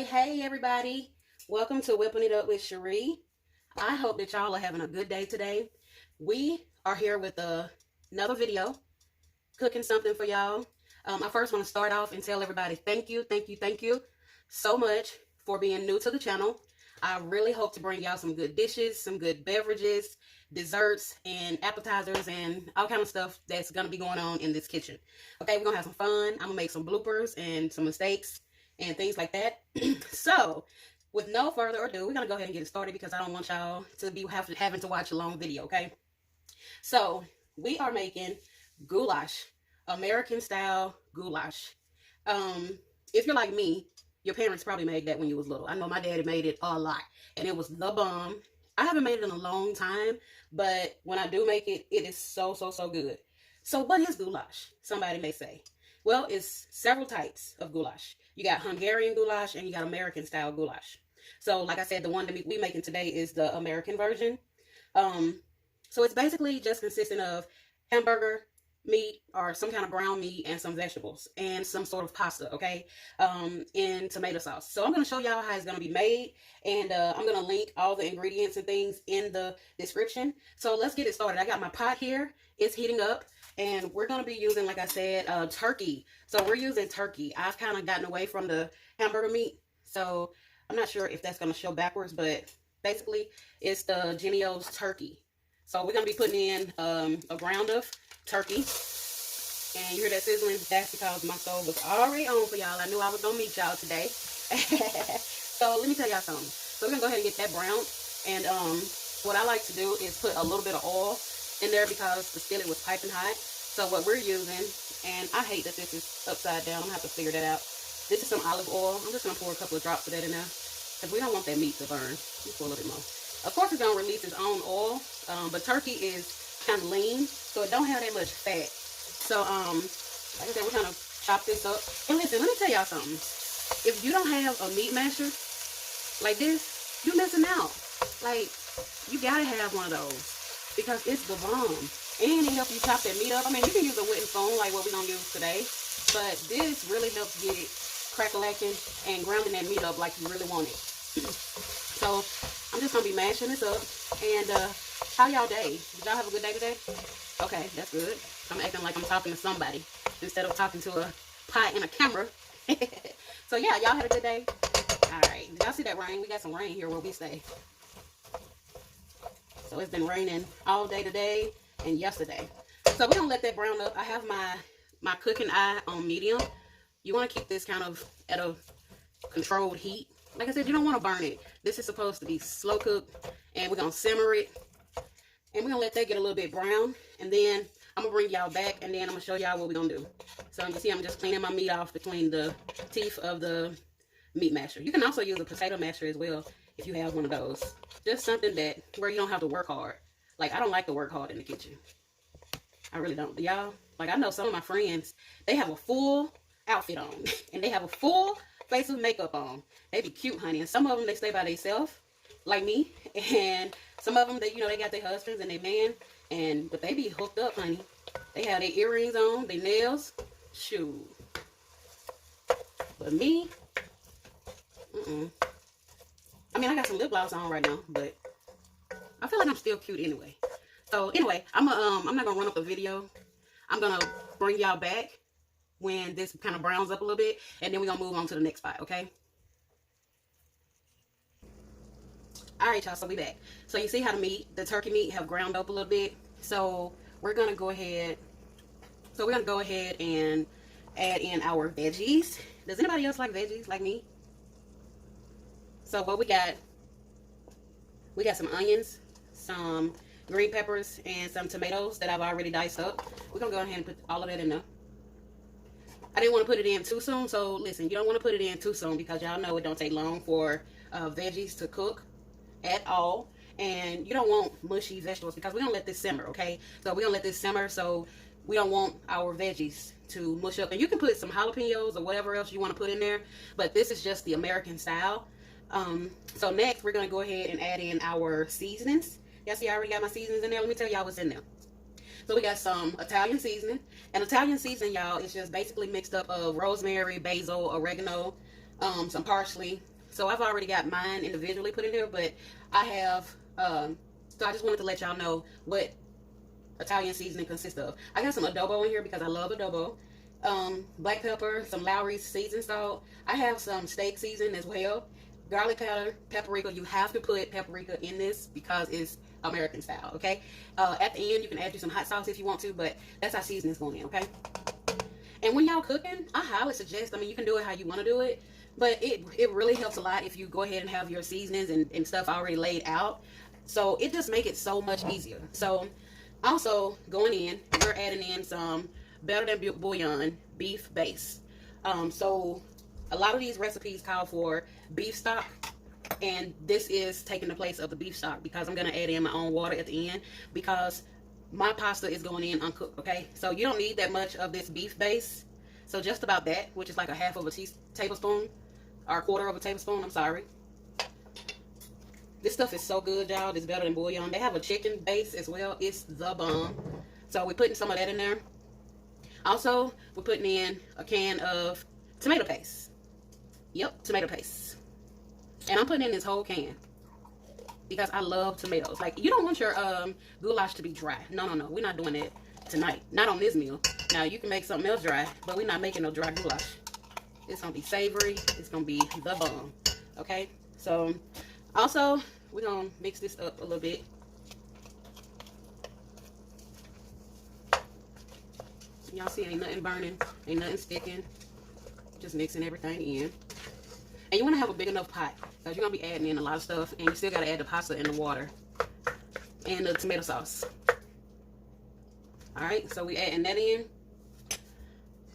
Hey everybody, welcome to Whipping It Up with Cherie. I hope that y'all are having a good day today. We are here with another video, cooking something for y'all. I first want to start off and tell everybody thank you so much for being new to the channel. I really hope to bring y'all some good dishes, some good beverages, desserts, and appetizers, and all kind of stuff that's going to be going on in this kitchen. Okay, we're going to have some fun. I'm going to make some bloopers and some mistakes and things like that. So, with no further ado, we're going to go ahead and get it started because I don't want y'all to be having to watch a long video, okay? So, we are making goulash, American style goulash. If you're like me, your parents probably made that when you was little. I know my daddy made it a lot, and it was the bomb. I haven't made it in a long time, but when I do make it, it is so good. So what is goulash? Somebody may say. Well, it's several types of goulash. You got Hungarian goulash and you got American style goulash. So like I said, the one that we making today is the American version. So it's basically just consisting of hamburger, meat, or some kind of brown meat, and some vegetables, and some sort of pasta, okay, in tomato sauce. So I'm going to show y'all how it's going to be made, and I'm going to link all the ingredients and things in the description. So let's get it started. I got my pot here. It's heating up, and we're going to be using, like I said, turkey. So we're using turkey. I've kind of gotten away from the hamburger meat, so I'm not sure if that's going to show backwards, but basically it's the Genio's turkey. So we're going to be putting in a ground of turkey. And you hear that sizzling? That's because my stove was already on for y'all. I knew I was going to meet y'all today. So let me tell y'all something. So we're going to go ahead and get that browned. And what I like to do is put a little bit of oil in there because the skillet was piping hot. So what we're using, and I hate that this is upside down. I'm going to have to figure that out. This is some olive oil. I'm just going to pour a couple of drops of that in there because we don't want that meat to burn. Let's pour a little bit more. Of course, it's going to release its own oil, but turkey is kind of lean, so it don't have that much fat. So, like I said, we're going to chop this up. And listen, let me tell y'all something. If you don't have a meat masher like this, you're missing out. Like, you got to have one of those because it's the bomb. And it helps you chop that meat up. I mean, you can use a wooden spoon like what we're going to use today, but this really helps get it crack-a-lacking and grounding that meat up like you really want it. So, I'm just going to be mashing this up. And, how y'all day? Did y'all have a good day today? Okay, that's good. I'm acting like I'm talking to somebody instead of talking to a pot and a camera. So, yeah, y'all had a good day? Alright, did y'all see that rain? We got some rain here where we stay. So, it's been raining all day today and yesterday. So, we're going to let that brown up. I have my cooking eye on medium. You want to keep this kind of at a controlled heat. Like I said, you don't want to burn it. This is supposed to be slow cooked, and we're going to simmer it. And we're going to let that get a little bit brown. And then I'm going to bring y'all back, and then I'm going to show y'all what we're going to do. So you see I'm just cleaning my meat off between the teeth of the meat masher. You can also use a potato masher as well if you have one of those. Just something that where you don't have to work hard. Like, I don't like to work hard in the kitchen. I really don't. Y'all, like, I know some of my friends, they have a full outfit on. And they have a full face of makeup on. They be cute, honey. And some of them, they stay by themselves, like me. And some of them, they, you know, they got their husbands and their man. But they be hooked up, honey. They have their earrings on, their nails. Shoot. But me, I mean, I got some lip gloss on right now, but I feel like I'm still cute anyway. So, anyway, I'm not going to run up the video. I'm going to bring y'all back when this kind of browns up a little bit, and then we're going to move on to the next spot, okay? Alright, y'all, so we back. So you see how the turkey meat have ground up a little bit. So we're going to go ahead and add in our veggies. Does anybody else like veggies like me? So what we got some onions, some green peppers, and some tomatoes that I've already diced up. We're going to go ahead and put all of that in there. I didn't want to put it in too soon, so listen, you don't want to put it in too soon because y'all know it don't take long for veggies to cook at all. And you don't want mushy vegetables because we're going to let this simmer, okay? So we're going to let this simmer, so we don't want our veggies to mush up. And you can put some jalapenos or whatever else you want to put in there, but this is just the American style. So next, we're going to go ahead and add in our seasonings. Y'all see I already got my seasonings in there. Let me tell y'all what's in there. So we got some Italian seasoning. And Italian seasoning, y'all, is just basically mixed up of rosemary, basil, oregano, some parsley. So I've already got mine individually put in here, but I have, so I just wanted to let y'all know what Italian seasoning consists of. I got some adobo in here because I love adobo. Black pepper, some Lowry's seasoned salt. I have some steak seasoning as well. Garlic powder, paprika. You have to put paprika in this because it's American style, okay? At the end, you can add you some hot sauce if you want to, but that's how seasoning is going in, okay? And when y'all cooking, I highly suggest, I mean, you can do it how you want to do it, but it really helps a lot if you go ahead and have your seasonings and stuff already laid out. So it just makes it so much easier. So also going in, we're adding in some Better Than Bouillon beef base. So a lot of these recipes call for beef stock, and this is taking the place of the beef stock because I'm going to add in my own water at the end because my pasta is going in uncooked, okay? So you don't need that much of this beef base. So just about that, which is like a half of a tablespoon, or a quarter of a tablespoon, I'm sorry. This stuff is so good, y'all. It's Better Than Bouillon. They have a chicken base as well. It's the bomb. So we're putting some of that in there. Also, we're putting in a can of tomato paste. Yep, tomato paste. And I'm putting in this whole can because I love tomatoes. Like, you don't want your goulash to be dry. No, no, no. We're not doing that tonight. Not on this meal. Now, you can make something else dry, but we're not making no dry goulash. It's going to be savory. It's going to be the bomb. Okay? So, also, we're going to mix this up a little bit. Y'all see, ain't nothing burning. Ain't nothing sticking. Just mixing everything in. And you want to have a big enough pot because you're going to be adding in a lot of stuff. And you still got to add the pasta and the water. And the tomato sauce. Alright, so we adding that in.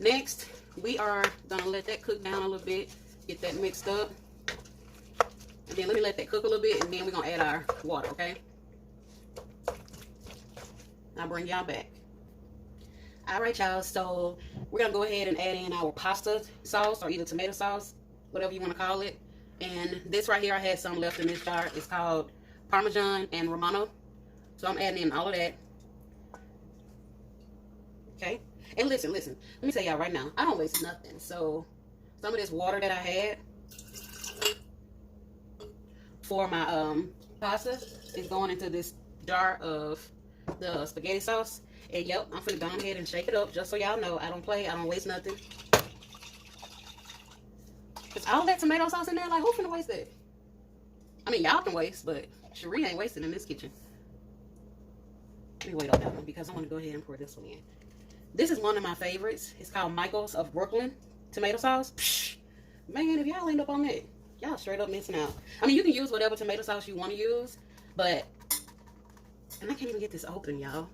Next, we are going to let that cook down a little bit. Get that mixed up. And then let me let that cook a little bit. And then we're going to add our water, okay? I'll bring y'all back. Alright, y'all, so we're going to go ahead and add in our pasta sauce or either tomato sauce, whatever you want to call it. And this right here, I had some left in this jar. It's called Parmesan and Romano. So I'm adding in all of that. Okay? And listen, let me tell y'all right now, I don't waste nothing. So some of this water that I had for my pasta is going into this jar of the spaghetti sauce. And yep, I'm finna go ahead and shake it up just so y'all know I don't play, I don't waste nothing. Cause all that tomato sauce in there, like, who finna waste that? I mean, y'all can waste, but Cherie ain't wasting in this kitchen. Let me wait on that one because I want to go ahead and pour this one in. This is one of my favorites. It's called Michael's of Brooklyn tomato sauce. Psh, man, if y'all end up on that, y'all straight up missing out. I mean, you can use whatever tomato sauce you want to use, but, and I can't even get this open, y'all.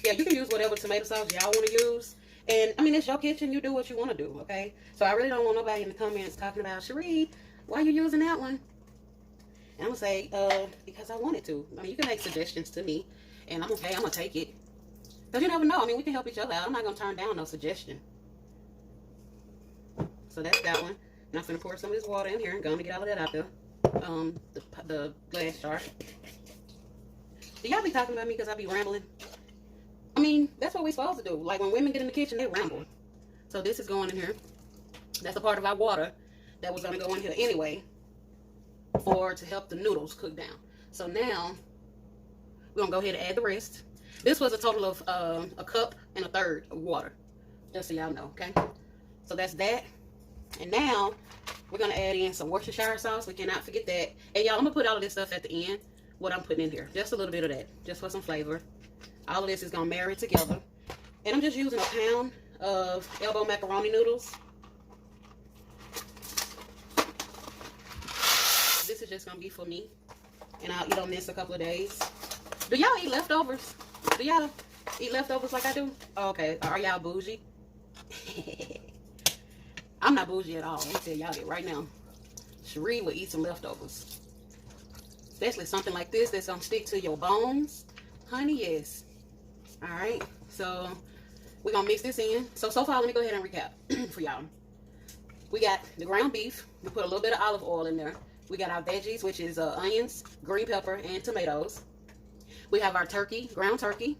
Yeah, you can use whatever tomato sauce y'all want to use. And, I mean, it's your kitchen. You do what you want to do, okay? So, I really don't want nobody in the comments talking about, Cherie, why are you using that one? And I'm going to say, because I wanted to. I mean, you can make suggestions to me. And I'm okay. I'm going to take it. Because you never know. I mean, we can help each other out. I'm not going to turn down no suggestion. So, that's that one. And I'm going to pour some of this water in here. I'm going to get all of that out there. The glass jar. Do y'all be talking about me because I be rambling? I mean, that's what we're supposed to do. Like, when women get in the kitchen, they ramble. So, this is going in here. That's a part of our water that was going to go in here anyway to help the noodles cook down. So, now, we're going to go ahead and add the rest. This was a total of a cup and a third of water. Just so y'all know, okay? So, that's that. And now, we're going to add in some Worcestershire sauce. We cannot forget that. And, y'all, I'm going to put all of this stuff at the end, what I'm putting in here. Just a little bit of that, just for some flavor. All of this is going to marry together. And I'm just using a pound of elbow macaroni noodles. This is just going to be for me. And I'll eat on this a couple of days. Do y'all eat leftovers? Do y'all eat leftovers like I do? Oh, okay. Are y'all bougie? I'm not bougie at all. Let me tell y'all that right now. Cherie will eat some leftovers. Especially something like this that's going to stick to your bones. Honey, yes. Alright, so we're going to mix this in. So far, let me go ahead and recap for y'all. We got the ground beef. We put a little bit of olive oil in there. We got our veggies, which is onions, green pepper, and tomatoes. We have our turkey, ground turkey.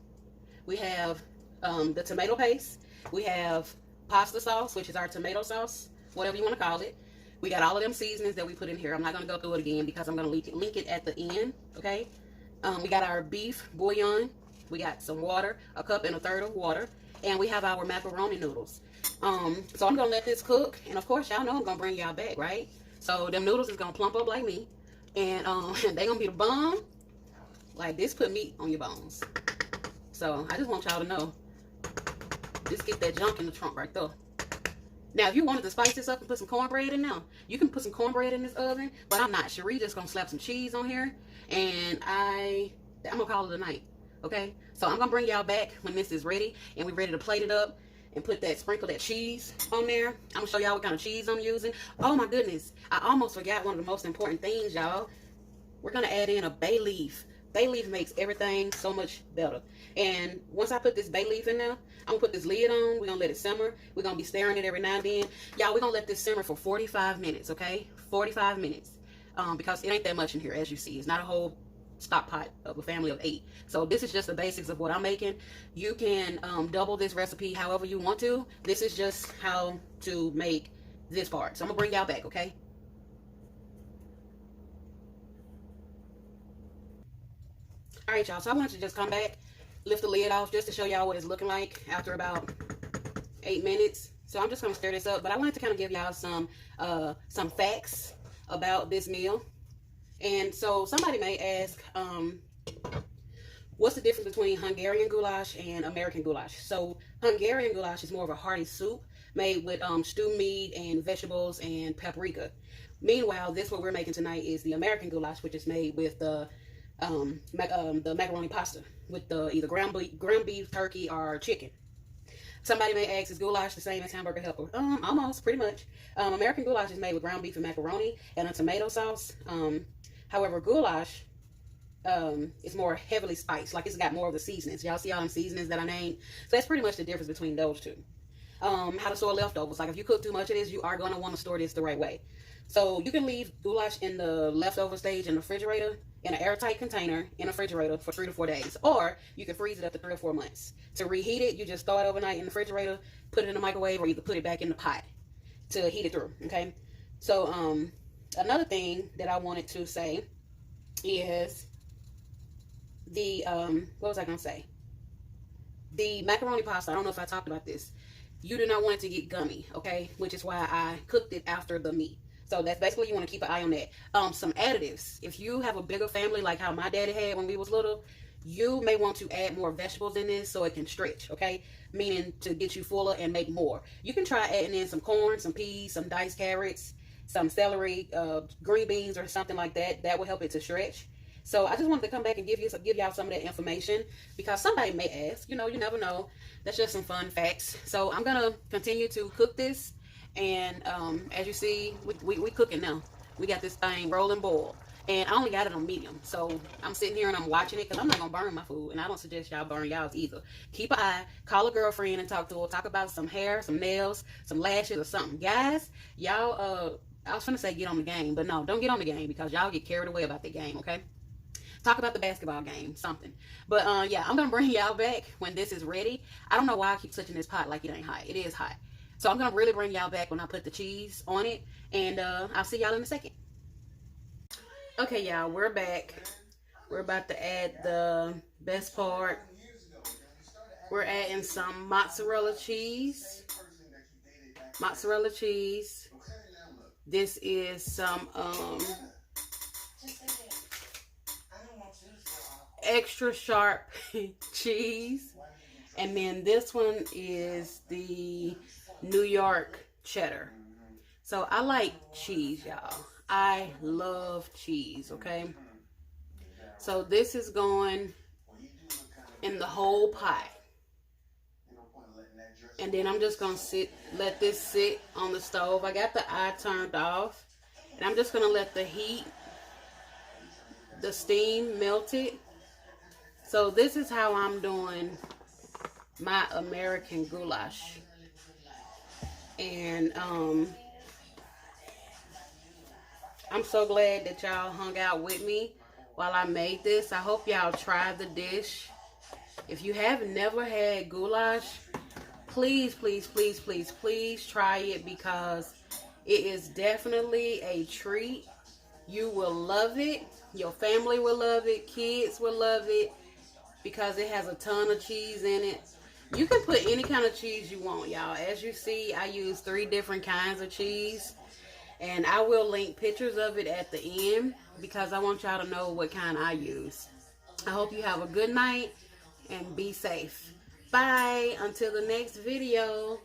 We have the tomato paste. We have pasta sauce, which is our tomato sauce, whatever you want to call it. We got all of them seasonings that we put in here. I'm not going to go through it again because I'm going to link it at the end, okay? We got our beef bouillon. We got some water, a cup and a third of water. And we have our macaroni noodles. So I'm going to let this cook. And, of course, y'all know I'm going to bring y'all back, right? So them noodles is going to plump up like me. And they going to be the bomb. Like, this put meat on your bones. So I just want y'all to know. Just get that junk in the trunk right there. Now, if you wanted to spice this up and put some cornbread in there, you can put some cornbread in this oven, but I'm not. Cherie just gonna slap some cheese on here, and I'm gonna call it a night, okay? So I'm gonna bring y'all back when this is ready, and we're ready to plate it up and sprinkle that cheese on there. I'm gonna show y'all what kind of cheese I'm using. Oh my goodness, I almost forgot one of the most important things, y'all. We're gonna add in a bay leaf. Bay leaf makes everything so much better. And once I put this bay leaf in there, I'm gonna put this lid on. We're gonna let it simmer. We're gonna be stirring it every now and then. Y'all, we're gonna let this simmer for 45 minutes, okay? 45 minutes. Because it ain't that much in here, as you see. It's not a whole stock pot of a family of 8. So this is just the basics of what I'm making. You can double this recipe however you want to. This is just how to make this part. So I'm gonna bring y'all back, okay? All right, y'all, so I wanted to just come back, lift the lid off just to show y'all what it's looking like after about 8 minutes. So I'm just gonna stir this up, but I wanted to kind of give y'all some facts about this meal. And so somebody may ask, what's the difference between Hungarian goulash and American goulash? So Hungarian goulash is more of a hearty soup made with stewed meat and vegetables and paprika. Meanwhile, this what we're making tonight is the American goulash, which is made with the macaroni pasta with the either ground beef, turkey, or chicken. Somebody may ask, is goulash the same as hamburger helper? Almost, pretty much. American goulash is made with ground beef and macaroni and a tomato sauce. However, goulash is more heavily spiced. Like, it's got more of the seasonings. Y'all see all them seasonings that I named? So that's pretty much the difference between those two. How to store leftovers. Like, if you cook too much of this, you are going to want to store this the right way. So you can leave goulash in the leftover stage in the refrigerator, in an airtight container in a refrigerator for 3 to 4 days. Or you can freeze it up to 3 or 4 months. To reheat it, you just throw it overnight in the refrigerator, put it in the microwave, or either put it back in the pot to heat it through, okay? So another thing that I wanted to say is the, what was I going to say? The macaroni pasta, I don't know if I talked about this. You do not want it to get gummy, okay? Which is why I cooked it after the meat. So that's basically, you want to keep an eye on that. Some additives. If you have a bigger family like how my daddy had when we was little, you may want to add more vegetables in this so it can stretch, okay? Meaning to get you fuller and make more. You can try adding in some corn, some peas, some diced carrots, some celery, green beans, or something like that. That will help it to stretch. So I just wanted to come back and give y'all some of that information, because somebody may ask, you know, you never know. That's just some fun facts. So I'm gonna continue to cook this, and as you see, we cooking now. We got this thing rolling boil, and I only got it on medium. So I'm sitting here and I'm watching it, because I'm not gonna burn my food, and I don't suggest y'all burn y'all's either. Keep an eye, call a girlfriend and talk to her, talk about some hair, some nails, some lashes, or something. Guys, y'all, I was gonna say get on the game, but no, don't get on the game, because y'all get carried away about the game, okay? Talk about the basketball game, something. But yeah, I'm gonna bring y'all back when this is ready. I don't know why I keep touching this pot like it ain't hot. It is hot. So I'm gonna really bring y'all back when I put the cheese on it, and I'll see y'all in a second. Okay, y'all, we're back. We're about to add the best part. We're adding some mozzarella cheese. Mozzarella cheese. This is some extra sharp cheese, and then this one is the New York cheddar. So I like cheese, y'all. I love cheese, okay? So this is going in the whole pot, and then I'm just gonna let this sit on the stove. I got the eye turned off, and I'm just gonna let the heat, the steam melt it. So this is how I'm doing my American goulash. And I'm so glad that y'all hung out with me while I made this. I hope y'all tried the dish. If you have never had goulash, Please, please, please, please, please try it, because it is definitely a treat. You will love it. Your family will love it. Kids will love it, because it has a ton of cheese in it. You can put any kind of cheese you want, y'all. As you see, I use 3 different kinds of cheese. And I will link pictures of it at the end, because I want y'all to know what kind I use. I hope you have a good night and be safe. Bye. Until the next video.